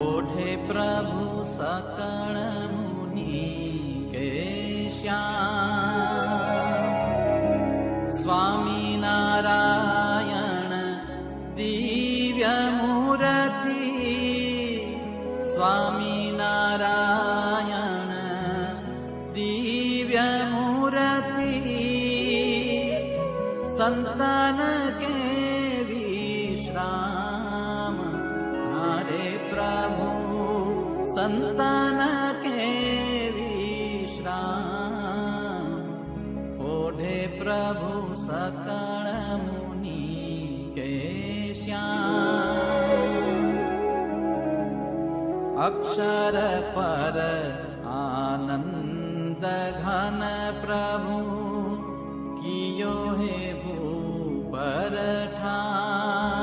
ओढ़े प्रभु सकल मुनि के श्याम, स्वामी नारायण दिव्य मूर्ति, स्वामी नारायण दिव्य मूर्ति, संतन के विश्राम हरे प्रभु, संतन के विश्राम। ओढ़े प्रभु सकल मुनि के श्याम, अक्षर पर आनंद घन प्रभु, कियो हे भूपर ठान।